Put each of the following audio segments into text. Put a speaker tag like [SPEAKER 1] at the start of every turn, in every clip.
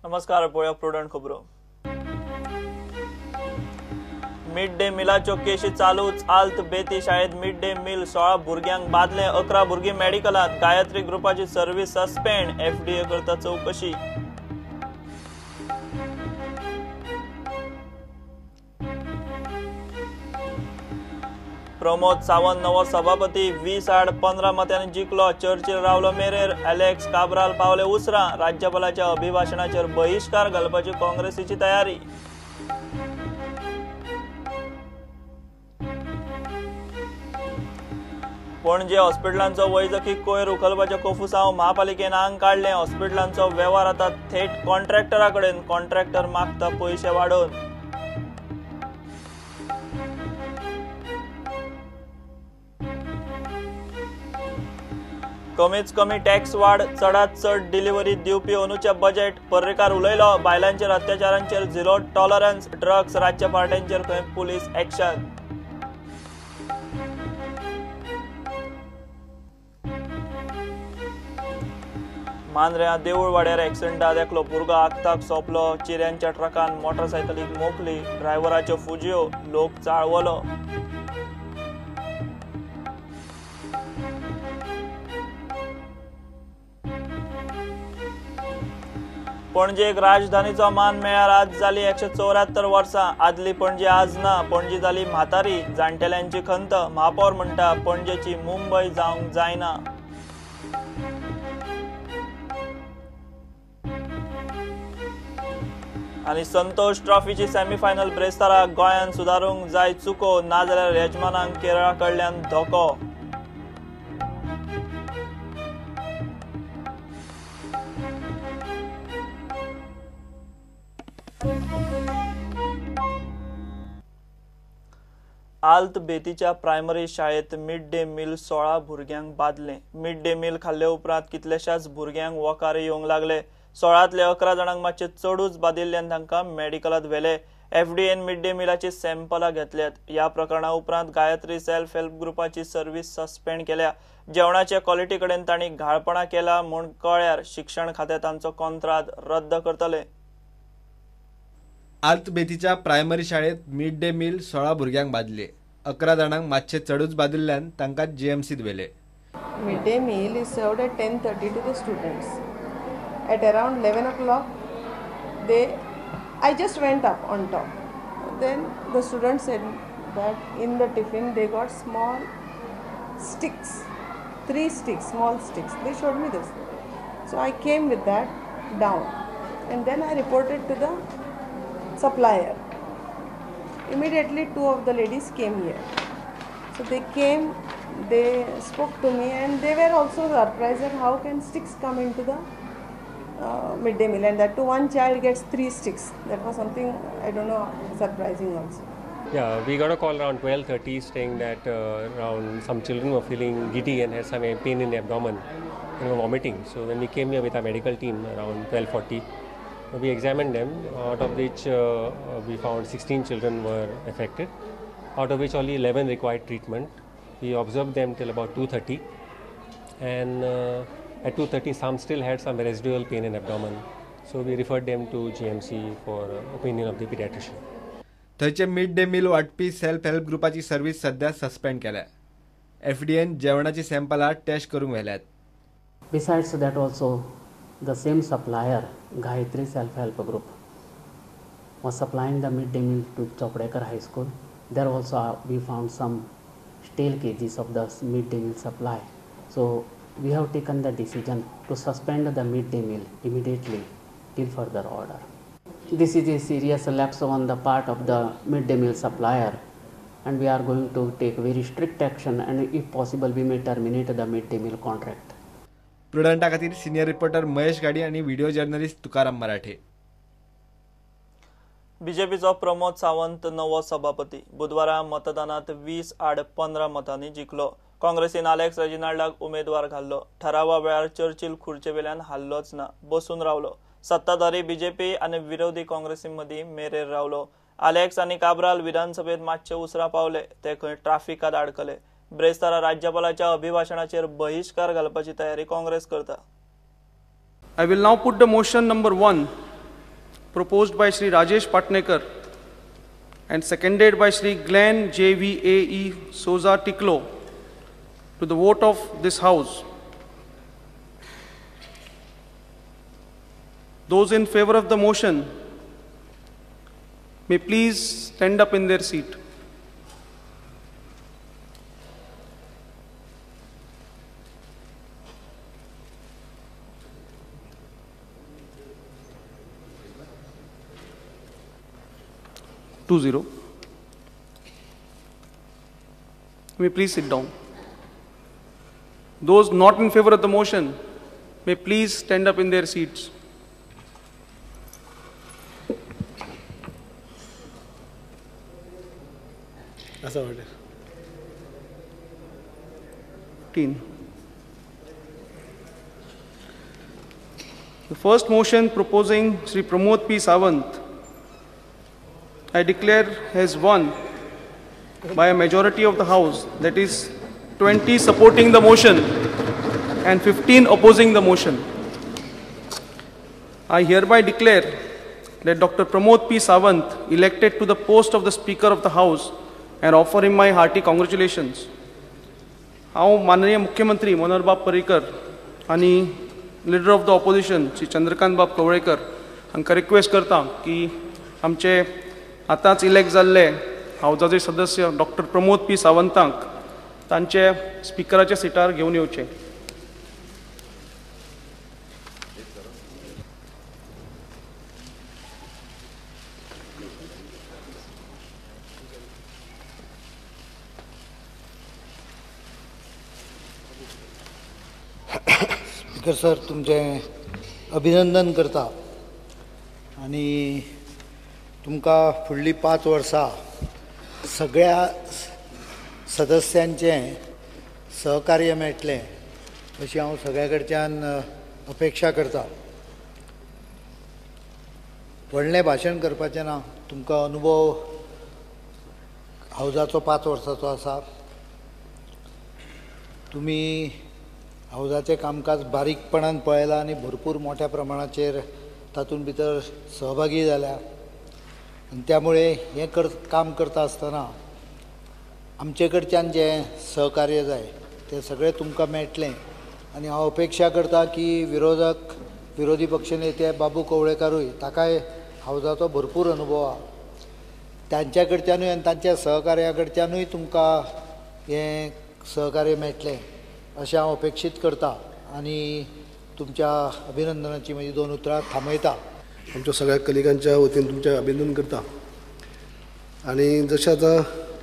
[SPEAKER 1] नमस्कार, पळया प्रुडंट खबरो। मिड डे मिलाच्यो केशी चालूच। आल्त बेती शाळेत मिड डे मील 16 भुरग्यांक बादले, 11 भुरगीं मेडिकलात। गायत्री ग्रुपाची सर्व्हिस सस्पेंड, FDA करता चौकशी। प्रमोद सावंत नवो सभापती, 20-15 मतांनी जिखलो। चर्चिल रावलो मेरेर, अलेक्स काब्राल पावले उसरा। राज्यपालाच्या अभिभाषणाचेर बहिष्कार घालपाची काँग्रेसीची तयारी। पणजे हॉस्पिटलांचो वैजकी कोयर उखलपाच्या कोफुसांव महापालिकेन आंग काढले। हॉस्पिटलांचो व्यवहार आता थेट कॉन्ट्रॅक्टराकडेन। कॉन्ट्रॅक्टर मागता पयशे वाडोवन। कमीच कमी टॅक्स वाढ, चडात चड डिलिव्हरी दिवपी अंदूचे बजेट। पर्रीकार उलयलो, बायलांचेर अत्याचारांचेर झिरो टॉलरन्स। ड्रग्स राज्य पार्ट्यांचेर खंय पुलीस एक्शन। मांद्र्या देऊळ वाड्यार एक्सिडेंटात एकलो भुरगो आगताक सोंपलो। चिऱ्यांच्या ट्रकान मोटरसायकलीक मोखली। ड्रायव्हराच्यो फुजयो, लोक चाळवलो। पणजेक राजधानीचो मान मेळ्यार आज जाली 174 वर्सां। आदली पणजी आज ना, पणजी जाली म्हातारी। जाणटेल्यांची खंत, महापौर म्हणटा पणजेची मुंबय जावंक जायना। आनी संतोष ट्रॉफीची सेमीफायनल ब्रेस्ताराक गोंयान सुदारूंक जाय चुको, नाजाल्यार येजमानांक केरळा कडल्यान धोको। आल्त बेतीच्या प्रायमरी शाळेत मिड डे मील 16 भुरग्यांक बादले। मिड डे मील खाल्ले उपरांत कितलेशाच भुरग्यांक वकार येवंक लागले। 16तले 11 जाणांक मातशे चडूच बादिल्ल्यान तांकां मेडिकलात व्हेले। FDAन मिड डे मीलाची सॅम्पलां घेतल्यात। ह्या प्रकरणा उपरांत गायत्री सेल्फ हेल्प ग्रुपाची सर्व्हिस सस्पेंड केल्या। जेवणाचे क्वॉलिटी कडेन तांणी घाळपणा केला म्हूण कळ्यार शिक्षण खातें तांचो कंत्राट रद्द करतले।
[SPEAKER 2] आल्त बेतीच्या प्रायमरी शाळेत मिड डे मील 16 भुरग्यांक बादले। 11 जाणांक मातशे चडूच बादिल्ल्यान तांकां GMCत व्हेले।
[SPEAKER 3] Mid day meal is served at 10:30 to the students. At around 11 o'clock, I just went up on top. Then the students said that in the tiffin they got small sticks, 3 sticks, small sticks. They showed me this. So I came with that down, and then I reported to the supplier. Immediately 2 of the ladies came here. So they came, they spoke to me, and they were also surprised at how can sticks come into the midday meal, and that to one child gets 3 sticks. That was something, I don't know, surprising also.
[SPEAKER 4] Yeah, we got a call around 12:30 saying that around some children were feeling giddy and had some pain in the abdomen and were vomiting. So when we came here with our medical team around 12:40, we examined them, out of which we found 16 children were affected, out of which only 11 required treatment. We observed them till about 2:30, and at 2:30 some still had some residual pain in abdomen. So we referred them to GMC for opinion of the pediatrician.
[SPEAKER 2] थंयचे mid day meal वाटपी self help ग्रुपाची service सध्या suspend केल्या। FDAन जेवणाची सॅम्पलां taste करूंक व्हेल्यात।
[SPEAKER 5] Besides that also, the same supplier, Gayatri Self Help Group, was supplying the midday meal to Chopdekar High School. There also we found some stale kgs of the midday meal supply. So we have taken the decision to suspend the midday meal immediately till further order. This is a serious lapse on the part of the midday meal supplier, and we are going to take very strict action, and if possible we may terminate the midday meal contract.
[SPEAKER 2] प्रुडंटा खातीर senior reporter Mahesh गाडी आणि video journalist Tukaram मराठे।
[SPEAKER 1] बीजेपीचो प्रमोद सावंत नवो सभापती। बुधवारा मतदानात 20-15 मतांनी जिखलो। काँग्रेसीन Alex रेजिनाल्डाक उमेदवार घाल्लो। ठरावा वेळार चर्चिल खुर्चे वेल्यान हाल्लोच ना, बसून रावलो। सत्ताधारी बीजेपी आनी विरोधी काँग्रेसी मदीं मेरेर रावलो। अलेक्स आनी काब्राल विधानसभेत मातशे उसरा पावले, ते खंय ट्राफिकात आडकले। ब्रेस्तारा राज्यपालाच्या अभिभाषणाचेर बहिष्कार घालपाची तयारी काँग्रेस करता।
[SPEAKER 6] I will now put the motion number 1 proposed by Shri Rajesh Patnekar and seconded by Shri Glenn JVAE Souza Tiklo to the vote of this House. Those in favor of the motion may please stand up in their seat. Two zero. May please sit down. Those not in favor of the motion may please stand up in their seats.
[SPEAKER 7] That's all right.
[SPEAKER 6] 15. The first motion proposing Shri Pramod P. Sawant, I declare has won by a majority of the House, that is 20 supporting the motion and 15 opposing the motion. I hereby declare that Dr. Pramod P. Sawant elected to the post of the Speaker of the House and offer him my hearty congratulations. हांव माननीय मुख्यमंत्री मनोहर बाब पर्रीकर आणि leader of the opposition Shri Chandrakant बाब कवळेकर हांकां request करता की आमचे आतांच इलेक्ट जाल्ले हावजाचे सदस्य डॉक्टर प्रमोद पी सावंतांक तांचे स्पिकराच्या सिटार घेवन येवचे.
[SPEAKER 8] स्पीकर सर, तुमचे अभिनंदन करता आणि तुमकां फुडलीं 5 वर्सां सगळ्या सदस्यांचें सहकार्य मेळटलें अशी हांव सगळ्या कडच्यान अपेक्षा करता. व्हडलें भाशण करपाचें ना, तुमकां अनुभव हावजाचो 5 वर्सांचो आसा. तुमी हावजाचें कामकाज बारीकपणान पळयलां आनी भरपूर मोठ्या प्रमाणाचेर तातूंत भितर सहभागी जाल्या आनी त्यामुळे हें काम करता आसतना आमचे कडच्यान जें सहकार्य जाय तें सगळें तुमकां मेळटलें. आनी हांव अपेक्षा करता की विरोधी पक्ष नेते बाबू कवळेकारूय, ताकाय हावजाचो भरपूर अनुभव आहा, तांच्या कडच्यानूय आनी तांच्या सहकार्या कडच्यानूय तुमकां हें सहकार्य मेळटलें अशें हांव अपेक्षीत करता आनी तुमच्या अभिनंदनाची म्हजी 2 उतरां थांबयता.
[SPEAKER 7] आमच्या सगळ्या कलिगांच्या वतीन तुमचें अभिनंदन करता. आणि जशें आतां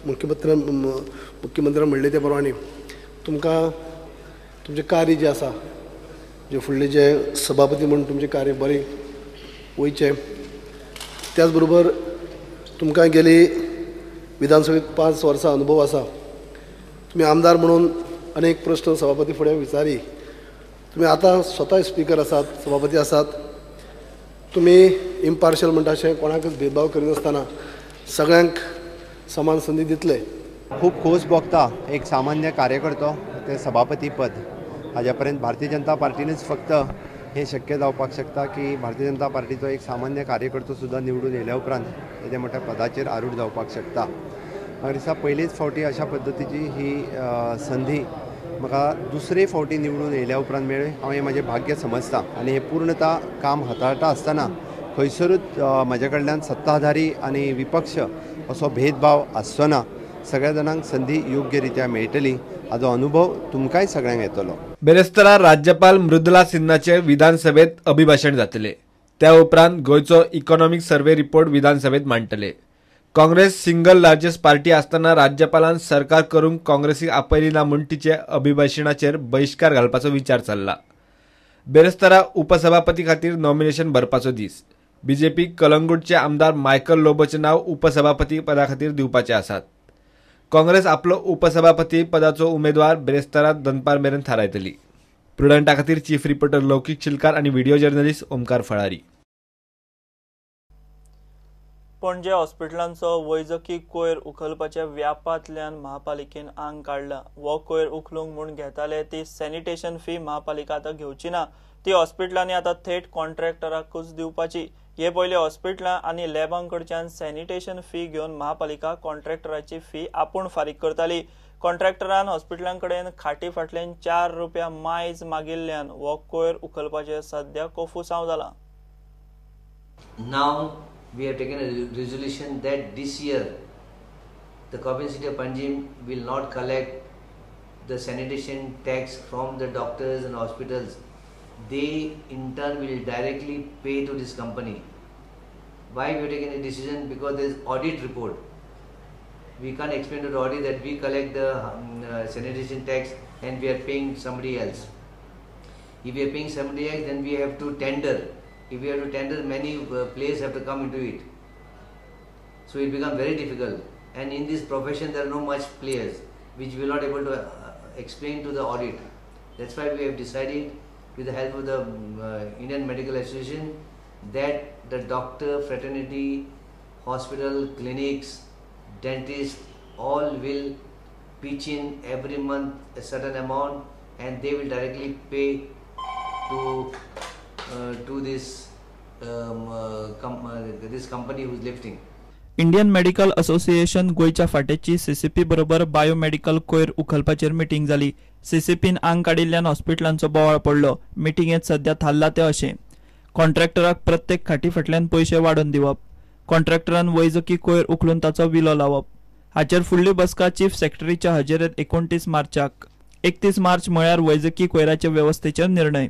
[SPEAKER 7] मुख्यमंत्र्यान म्हणलें ते प्रमाणे तुमकां तुमचें कार्य जें आसा, जे फुडलें जे सभापती म्हणून तुमचें कार्य बरें वयचें. त्याच बरोबर तुमकां गेली विधानसभेत 5 वर्सां अनुभव आसा. तुमी आमदार म्हणून अनेक प्रश्न सभापती फुडें विचारी. तुमी आतां स्वता स्पीकर आसात, सभापती आसात. तुमी इम्पार्शल म्हणटा अशें कोणाकच भेदभाव करिनासतना सगळ्यांक समान संदी दितले.
[SPEAKER 9] खूब खोस भोगता एक सामान्य कार्यकर्तो ते सभापती पद. हाज्या पर्यंत भारतीय जनता पार्टीनच फक्त हे शक्य जावपाक शकता की भारतीय जनता पार्टीचो एक सामान्य कार्यकर्तो सुद्दां निवडून येयल्या उपरांत तेच्या मोठ्या पदाचेर आरूढ जावपाक शकता. म्हाका दिसता पयलीच फावटी अशा पद्दतीची ही संधी म्हाका दुसरे फावटी निवडून येयल्या उपरांत मेळ्ळी. हांव हें म्हाजें भाग्य समजता आनी हे पूर्णता काम हाताळटा आसतना खंयसरूच म्हाजे कडल्यान सत्ताधारी आनी विपक्ष असो भेदभाव आसचो सगळ्या जाणांक संधी योग्य रित्या मेळटली हाजो अनुभव तुमकांय सगळ्यांक येतलो.
[SPEAKER 2] बेरेस्तारा राज्यपाल मृदुला सिन्हाचे विधानसभेत अभिभाषण जातले. त्या उपरांत गोंयचो इकॉनॉमिक सर्वे रिपोर्ट विधानसभेत मांडटले. काँग्रेस सिंगल लार्जेस्ट पार्टी आसतना राज्यपालान सरकार करूंक काँग्रेसीक आपयली ना म्हूण तिचे अभिभाशणाचेर बहिष्कार घालपाचो विचार चल्ला. बेरेस्तारा उपसभापती खातीर नॉमिनेशन भरपाचो दीस. बीजेपी कलंगूटचे आमदार मायकल लोबोचे नाव उपसभापती पदा खातीर दिवपाचे आसात. काँग्रेस आपलो उपसभापती पदाचो उमेदवार बेरेस्तारा दनपार मेरेन थारायतली. प्रुडंटा खातीर चीफ रिपोर्टर लौकीक चिलकार आनी व्हिडिओ जर्नलिस्ट ओमकार फळारी.
[SPEAKER 1] पणजे हॉस्पिटलांचो वैजकी कोयर उखलपाच्या व्यापांतल्यान महापालिकेन आंग काढला. वो कोयर उखलूंक म्हूण घेताले ती सॅनिटेशन फी महापालिका आतां घेवची ना, ती हॉस्पिटलांनी आतां थेट कॉन्ट्रॅक्टराकूच दिवपाची. हे पयलीं हॉस्पिटलां आनी लॅबांकडच्यान सॅनिटेशन फी घेवन महापालिका कॉन्ट्रॅक्टराची फी आपूण फारीक करताली. कॉन्ट्रॅक्टरान हॉस्पिटलांकडेन खाटी फाटल्यान ₹4 मायज मागिल्ल्यान हो कोयर उखलपाचें सध्या कोफूसांव जाला.
[SPEAKER 10] Now we have taken a resolution that this year the Cooperative City of Panjim will not collect the sanitation tax from the doctors and hospitals. They in turn will directly pay to this company. Why we have taken a decision? Because there is audit report. We can't explain to the audit that we collect the sanitation tax and we are paying somebody else. If we are paying somebody else, then we have to tender. If we have to tender, many players have to come into it. So it becomes very difficult. And in this profession, there are no much players, which we are not able to explain to the audit. That's why we have decided, with the help of the Indian Medical Association, that the doctor fraternity, hospital, clinics, dentists, all will pitch in every month a certain amount, and they will directly pay to this this company who is lifting.
[SPEAKER 1] Indian medical association गोयच्या फाटेची CCP बरोबर biomedical कोयर उखलपाचेर meeting जाली. सीसीपीन आंग काडिल्ल्यान हॉस्पिटलांचो बोवाळ पडलो. मिटींगेंत सध्या थारला ते अशें: कॉन्ट्रॅक्टराक प्रत्येक खाटी फाटल्यान पयशे वाडोवन दिवप, कॉन्ट्रॅक्टरान वैजकी कोयर उखलून ताचो विलो लावप. हाचेर फुडली बसका चीफ सेक्रेटरीच्या हजेरेंत 29 मार्चाक. 31 मार्च म्हळ्यार वैजकी कोयराचे वेवस्थेचेर निर्णय.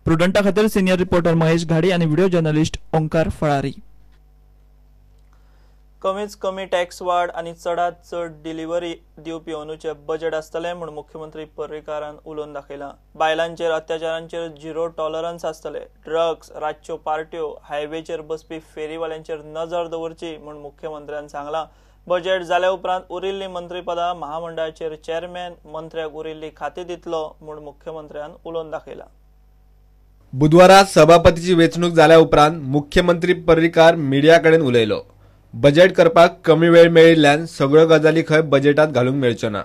[SPEAKER 1] प्रुडंटा खातीर सिनियर रिपोर्टर महेश घाडी आनी व्हिडिओ जर्नलिस्ट ओंकार फळारी. कमीच कमी टॅक्स वाड आनी चडांत चड डिलिव्हरी दिवपी अंदूचे बजेट आसतलें म्हूण मुख्यमंत्री पर्रीकारान उलोवन दाखयलां. बायलांचेर अत्याचारांचेर झिरो टॉलरन्स आसतले. ड्रग्स, रातच्यो पार्ट्यो, हायवेचेर बसपी फेरीवाल्यांचेर नजर दवरची म्हूण मुख्यमंत्र्यान सांगलां. बजेट जाल्या उपरांत उरिल्लीं मंत्रीपदां महामंडळाचेर चेअरमॅन मंत्र्याक उरिल्लीं खातीं दितलो म्हूण मुख्यमंत्र्यान उलोवन दाखयलां.
[SPEAKER 2] बुधवारा सभापतीची वेंचणूक जाल्या उपरांत मुख्यमंत्री पर्रीकार मिडिया कडेन उलयलो. बजेट करपाक कमी वेळ मेळिल्ल्यान सगळ्यो गजाली खंय बजेटांत घालूंक मेळच्यो ना.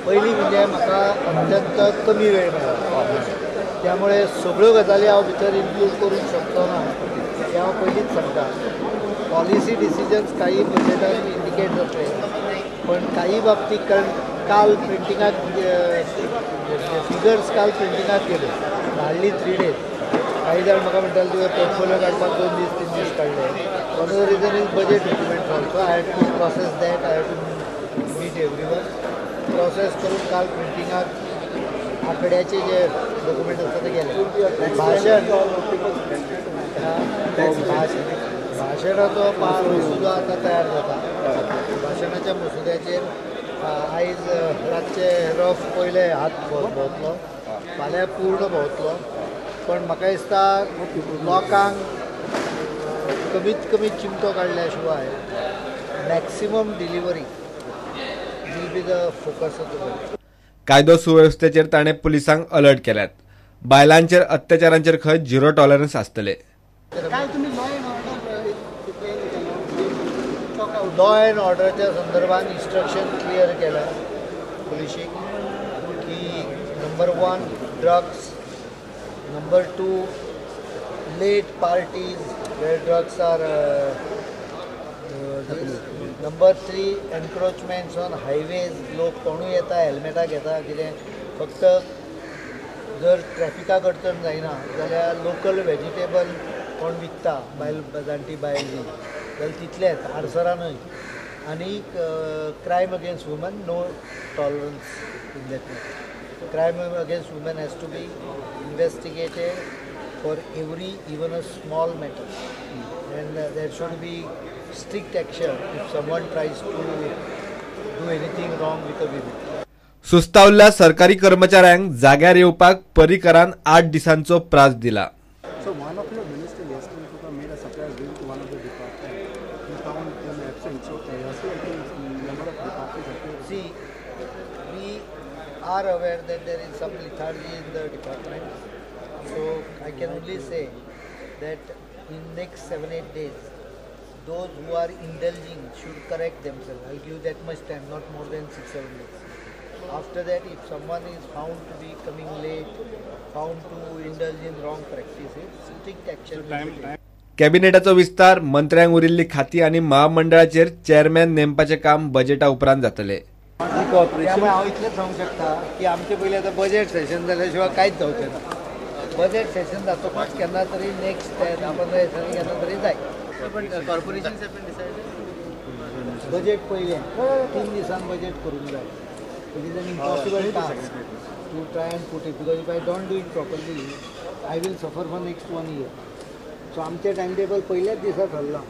[SPEAKER 8] पहिली म्हणजे म्हाका अत्यंत कमी वेळ मेळ्ळो, त्यामुळे सगळ्यो गजाली हांव भितर इन्क्लूड करूंक शकचो ना हें हांव पयलींच सांगता. पॉलिसी डिसिजन्स काही बजेटांत इंडिकेट जातले, पण काही बाबतींत कारण काल प्रिंटिंगाक फिगर्स काल प्रिंटिंगाक गेले, हार्डली 3 days. काही जाण म्हाका म्हणटाले तुवें पोर्टफोलियो काडपाक 2 दीस 3 दीस काडले. One of the reason is budget documents also. I had to process that. I had to meet everyone. Process करून काल प्रिंटिंगाक आकड्याचे जे डॉक्युमेंट असतात ते गेले. भाशणाचो मसुदो आता तयार जाता. भाशणाच्या मसुद्याचेर आयज रातचे रफ पयले हात भोंवतलो, फाल्यां पूर्ण भोंवतलो. पण म्हाका दिसता लोकांक कमीत कमी चिमटो काडल्या शिवाय maximum delivery will be the focus of the budget.
[SPEAKER 2] कायदो सुवेवस्थेचेर ताणें पुलिसांक अलर्ट केल्यात. बायलांचेर अत्याचारांचेर खंय झिरो टॉलरन्स आसतले.
[SPEAKER 8] लॉ अँड ऑर्डरच्या संदर्भात इन्स्ट्रक्शन क्लियर केला पुलिशीक की number 1 drugs, number 2 late parties where drugs are number 3 encroachments on highways. लोक कोणूय येता हेल्मेटाक घेता कितें, फक्त जर ट्रॅफिकाक अडचण जायना जाल्यार लोकल वेजिटेबल कोण विकता बायल जाणटी बायल बी जाल्यार तितलेंच आडसरानूय. आनी crime against woman no tolerance in that. Crime against woman has to be investigated for every even a small matter, and there should be strict action if someone tries to do anything wrong with a woman.
[SPEAKER 2] सुस्तावल्ल्या सरकारी कर्मचाऱ्यांक जाग्यार येवपाक पर्रीकारान 8 दिसांचो प्राझ दिला.
[SPEAKER 11] So one of your minister yesterday made a surprise visit to one of the departments. He found them absent. So yesterday number of departments appeared.
[SPEAKER 8] See, we are aware that there is some lethargy in the department. So I can only say that in next 7-8 days, those who are indulging should correct themselves. I'll give that much time, not more than 6-7 days. After that, if someone is found to be coming late, found to indulge in wrong practices, strict action will be taken.
[SPEAKER 2] कॅबिनेटाचो विस्तार, मंत्र्यांक उरिल्ली खाती आनी महामंडळाचेर chairman नेमपाचें काम बजेटा उपरांत जातलें.
[SPEAKER 8] त्यामुळे हांव इतलेंच सांगूक शकता की आमचे पयलीं आतां बजेट सेशन जाल्या शिवाय कांयच जावचें ना. बजेट सेशन जातकच केन्ना तरी नेक्स्ट 10-15 दिसांनी केन्ना तरी जाय. कॉर्पोरेशन बजेट पयलें 3 दिसान बजेट करूंक जाय. It is an impossible task to try and put it, because if I don't do it properly I will suffer for next 1 year. So आमचें टायम टेबल पयल्याच दिसा ठरलां,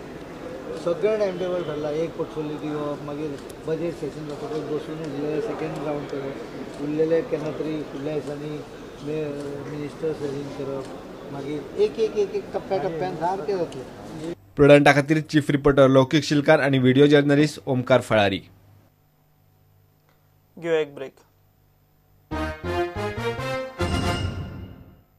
[SPEAKER 8] सगळें टायम टेबल ठरलां. एक portfolio दिवप, मागीर बजेट सेशन जातकच बसून उरलेले सेकंड रावंड करप, उरलेले केन्ना तरी फुडल्या दिसांनी मिनिस्टर सेशन करप, मागीर एक टप्प्यान सारकें जातलें.
[SPEAKER 2] प्रुडंटा खातीर चीफ रिपोर्टर लौकीक शिलकार आनी व्हिडिओ जर्नलिस्ट ओमकार फळारी.
[SPEAKER 1] घेऊ एक ब्रेक.